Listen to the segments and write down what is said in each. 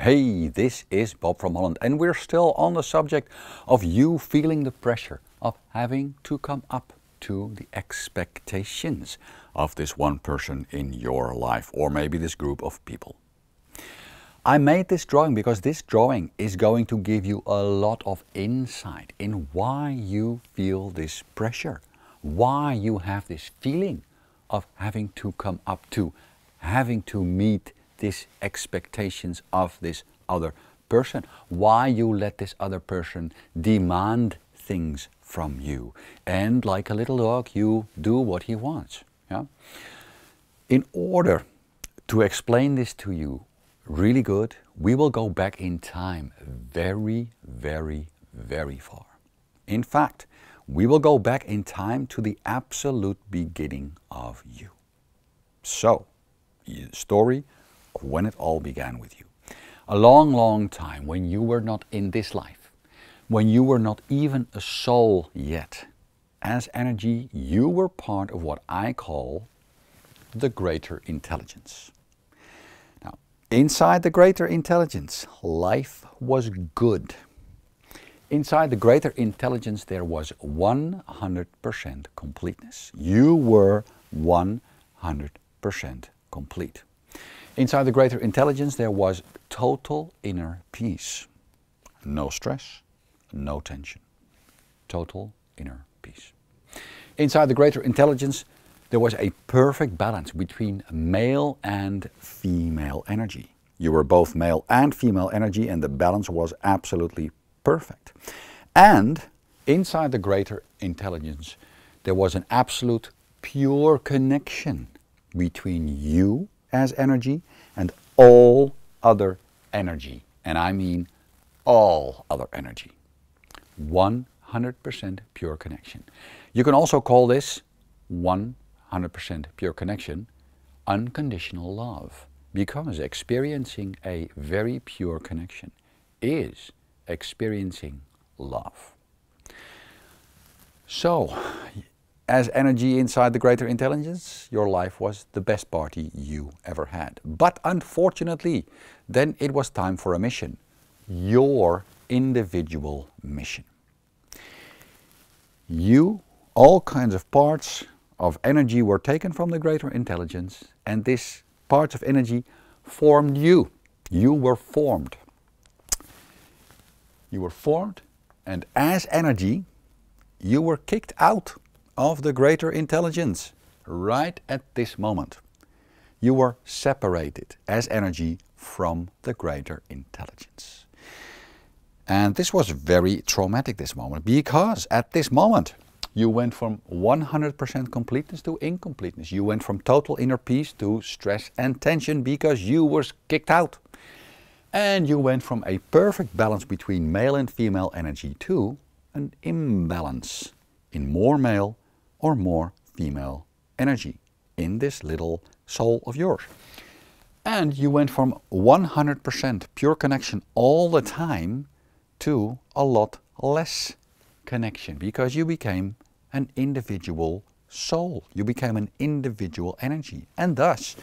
Hey, this is Bob from Holland, and we're still on the subject of you feeling the pressure of having to come up to the expectations of this one person in your life, or maybe this group of people. I made this drawing because this drawing is going to give you a lot of insight in why you feel this pressure, why you have this feeling of having to come up to, having to meet these expectations of this other person, why you let this other person demand things from you, and like a little dog you do what he wants. Yeah? In order to explain this to you really good, we will go back in time very, very, very far. In fact, we will go back in time to the absolute beginning of you. So, the story of when it all began with you. A long, long time when you were not in this life, when you were not even a soul yet. As energy, you were part of what I call the greater intelligence. Now, inside the greater intelligence, life was good. Inside the greater intelligence, there was 100% completeness. You were 100% complete. Inside the greater intelligence, there was total inner peace. No stress, no tension. Total inner peace. Inside the greater intelligence, there was a perfect balance between male and female energy. You were both male and female energy, and the balance was absolutely perfect. And inside the greater intelligence, there was an absolute pure connection between you as energy and all other energy. And I mean all other energy. 100% pure connection. You can also call this 100% pure connection unconditional love, because experiencing a very pure connection is experiencing love. So, as energy inside the greater intelligence, your life was the best party you ever had. But unfortunately, then it was time for a mission. Your individual mission. You, all kinds of parts of energy were taken from the greater intelligence, and these parts of energy formed you. You were formed. You were formed, and as energy, you were kicked out of the greater intelligence right at this moment. You were separated as energy from the greater intelligence. And this was very traumatic, this moment, because at this moment you went from 100% completeness to incompleteness. You went from total inner peace to stress and tension because you were kicked out. And you went from a perfect balance between male and female energy to an imbalance in more male or more female energy in this little soul of yours. And you went from 100% pure connection all the time to a lot less connection, because you became an individual soul. You became an individual energy. And thus,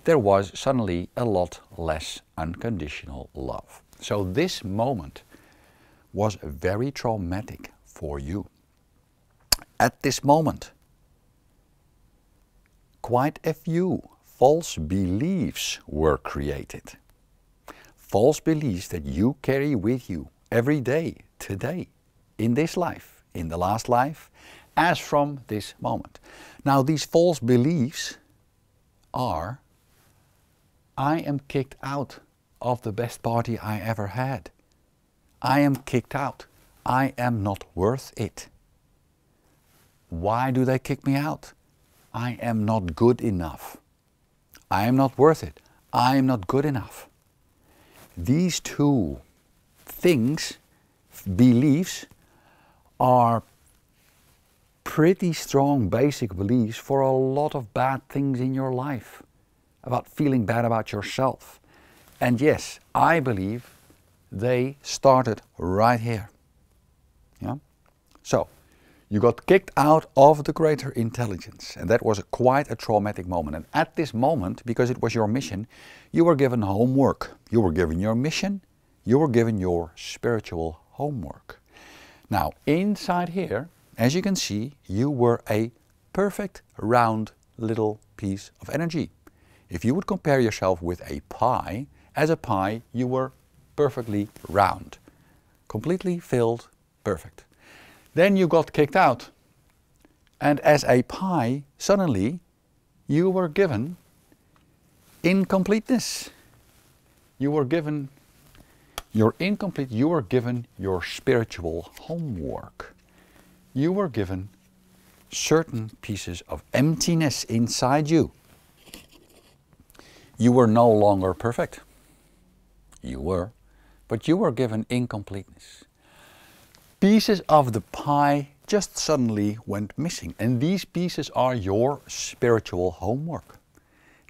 there was suddenly a lot less unconditional love. So this moment was very traumatic for you. At this moment, quite a few false beliefs were created. False beliefs that you carry with you every day, today, in this life, in the last life, as from this moment. Now, these false beliefs are: I am kicked out of the best party I ever had. I am kicked out. I am not worth it. Why do they kick me out? I am not good enough. I am not worth it. I am not good enough. These two things, beliefs, are pretty strong basic beliefs for a lot of bad things in your life, about feeling bad about yourself. And yes, I believe they started right here. Yeah? So, you got kicked out of the greater intelligence, and that was quite a traumatic moment. And at this moment, because it was your mission, you were given homework. You were given your mission. You were given your spiritual homework. Now, inside here, as you can see, you were a perfect round little piece of energy. If you would compare yourself with a pie, as a pie, you were perfectly round, completely filled, perfect. Then you got kicked out. And as a pie, suddenly you were given incompleteness. You were given your incomplete, you were given your spiritual homework. You were given certain pieces of emptiness inside you. You were no longer perfect. You were, but you were given incompleteness. Pieces of the pie just suddenly went missing, and these pieces are your spiritual homework.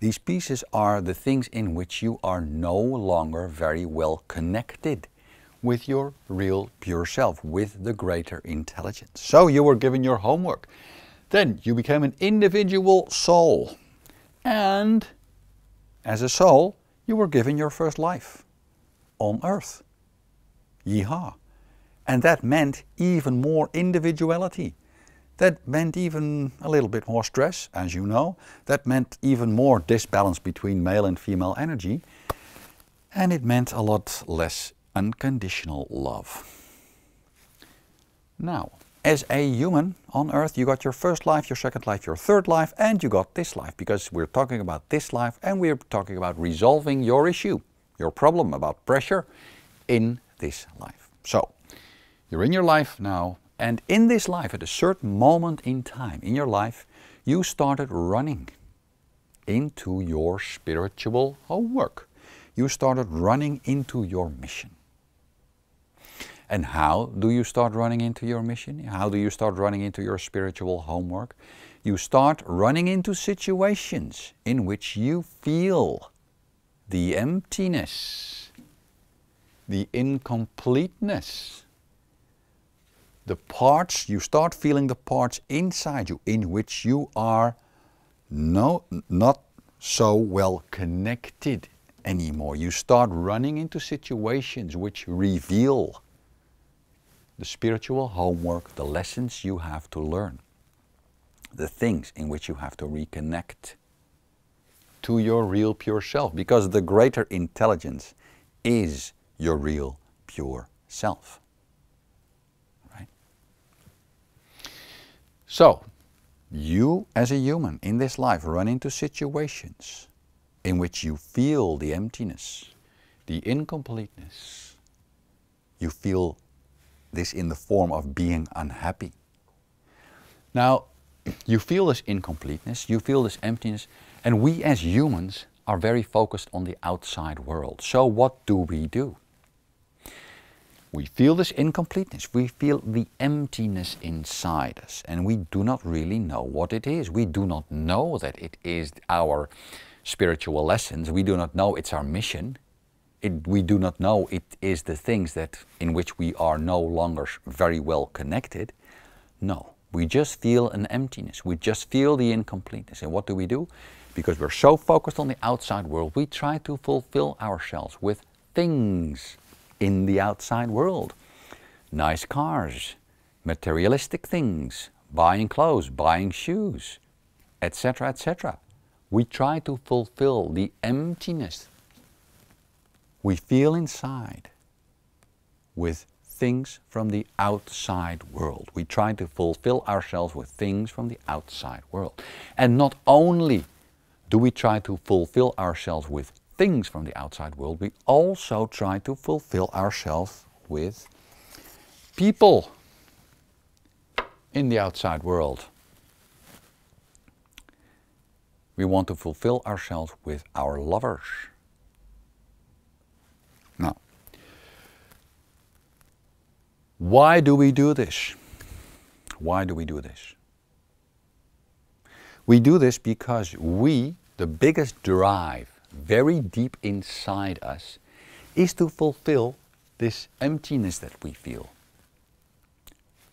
These pieces are the things in which you are no longer very well connected with your real pure self, with the greater intelligence. So you were given your homework. Then you became an individual soul. And as a soul, you were given your first life on earth. Yeehaw. And that meant even more individuality. That meant even a little bit more stress, as you know. That meant even more disbalance between male and female energy. And it meant a lot less unconditional love. Now, as a human on earth, you got your first life, your second life, your third life, and you got this life, because we're talking about this life and we're talking about resolving your issue, your problem about pressure in this life. So, you're in your life now, and in this life, at a certain moment in time in your life, you started running into your spiritual homework. You started running into your mission. And how do you start running into your mission? How do you start running into your spiritual homework? You start running into situations in which you feel the emptiness, the incompleteness, the parts, you start feeling the parts inside you in which you are not so well connected anymore. You start running into situations which reveal the spiritual homework, the lessons you have to learn, the things in which you have to reconnect to your real pure self, because the greater intelligence is your real pure self. So, you as a human in this life run into situations in which you feel the emptiness, the incompleteness. You feel this in the form of being unhappy. Now, you feel this incompleteness, you feel this emptiness, and we as humans are very focused on the outside world. So what do? We feel this incompleteness, we feel the emptiness inside us, and we do not really know what it is. We do not know that it is our spiritual lessons. We do not know it's our mission. We do not know it is the things that in which we are no longer very well connected. No, we just feel an emptiness. We just feel the incompleteness. And what do? Because we're so focused on the outside world, we try to fulfill ourselves with things in the outside world. Nice cars, materialistic things, buying clothes, buying shoes, etc., etc. We try to fulfill the emptiness we feel inside with things from the outside world. We try to fulfill ourselves with things from the outside world. And not only do we try to fulfill ourselves with things from the outside world, we also try to fulfill ourselves with people in the outside world. We want to fulfill ourselves with our lovers. Now, why do we do this? Why do we do this? We do this because the biggest drive very deep inside us is to fulfill this emptiness that we feel.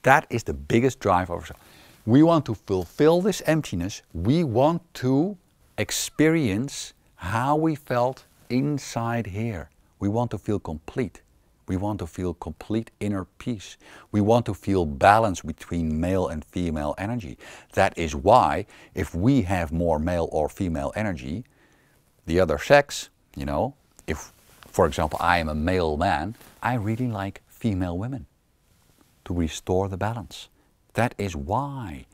That is the biggest drive of ourselves. We want to fulfill this emptiness. We want to experience how we felt inside here We want to feel complete. We want to feel complete inner peace. We want to feel balance between male and female energy. That is why if we have more male or female energy, the other sex, you know, if, for example, I am a male man, I really like female women to restore the balance. That is why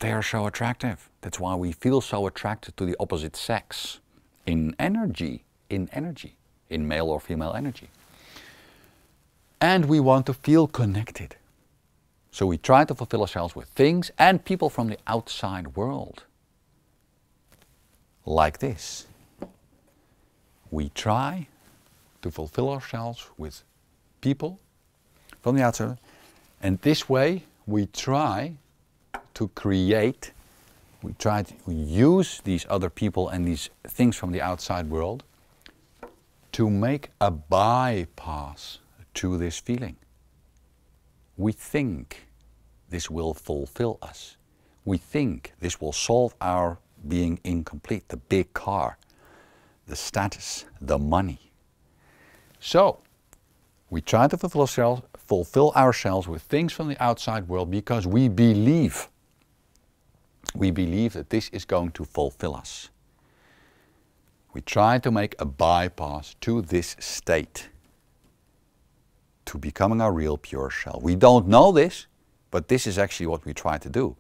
they are so attractive. That's why we feel so attracted to the opposite sex in energy, in male or female energy. And we want to feel connected. So we try to fulfill ourselves with things and people from the outside world. Like this. We try to fulfill ourselves with people from the outside. And this way we try to create, we use these other people and these things from the outside world to make a bypass to this feeling. We think this will fulfill us. We think this will solve our being incomplete, the big car, the status, the money. So, we try to fulfill ourselves with things from the outside world because we believe that this is going to fulfill us. We try to make a bypass to this state, to becoming our real pure self. We don't know this, but this is actually what we try to do.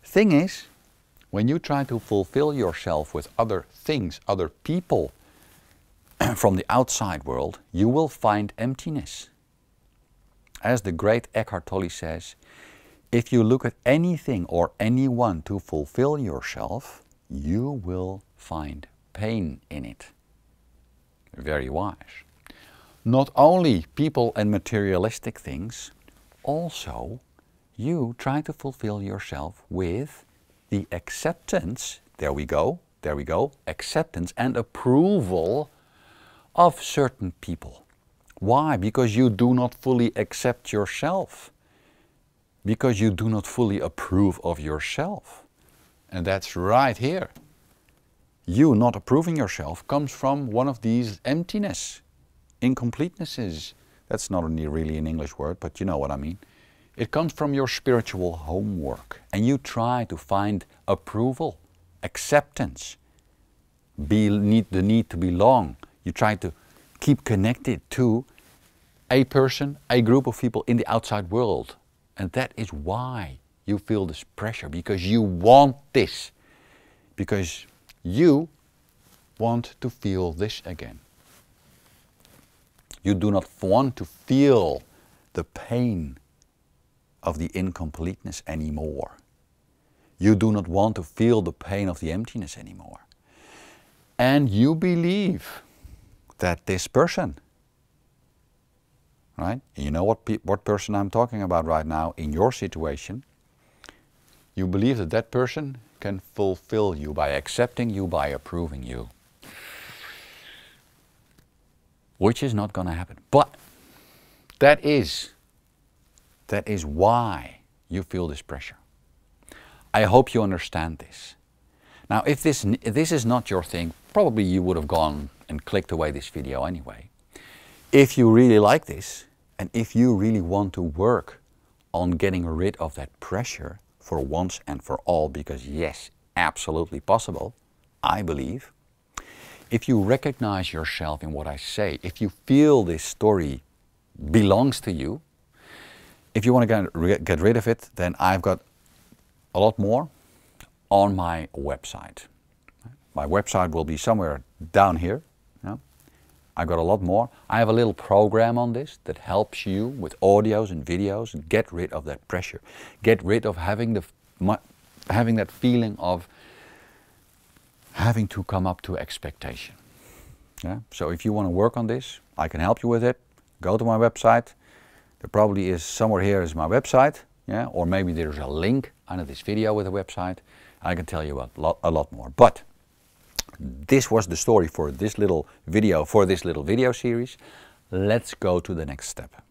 Thing is, when you try to fulfill yourself with other things, other people from the outside world, you will find emptiness. As the great Eckhart Tolle says, if you look at anything or anyone to fulfill yourself, you will find pain in it. Very wise. Not only people and materialistic things, also you try to fulfill yourself with the acceptance, there we go, acceptance and approval of certain people. Why? Because you do not fully accept yourself. Because you do not fully approve of yourself. And that's right here. You not approving yourself comes from one of these emptiness, incompletenesses. That's not really an English word, but you know what I mean. It comes from your spiritual homework. And you try to find approval, acceptance, the need to belong. You try to keep connected to a person, a group of people in the outside world. And that is why you feel this pressure, because you want this. Because you want to feel this again. You do not want to feel the pain of the incompleteness anymore. You do not want to feel the pain of the emptiness anymore. And you believe that this person, right? You know what person I'm talking about right now in your situation. You believe that that person can fulfill you by accepting you, by approving you. Which is not going to happen. But that is why you feel this pressure. I hope you understand this. Now, if this is not your thing, probably you would have gone and clicked away this video anyway. If you really like this, and if you really want to work on getting rid of that pressure for once and for all, because yes, absolutely possible, I believe. If you recognize yourself in what I say, if you feel this story belongs to you, if you want to get rid of it, then I've got a lot more on my website. My website will be somewhere down here. Yeah? I've got a lot more. I have a little program on this that helps you with audios and videos get rid of that pressure. Get rid of having that feeling of having to come up to expectation. Yeah? So if you want to work on this, I can help you with it. Go to my website. There probably is somewhere here is my website. Yeah? Or maybe there's a link under this video with a website. I can tell you a lot more. But this was the story for this little video series. Let's go to the next step.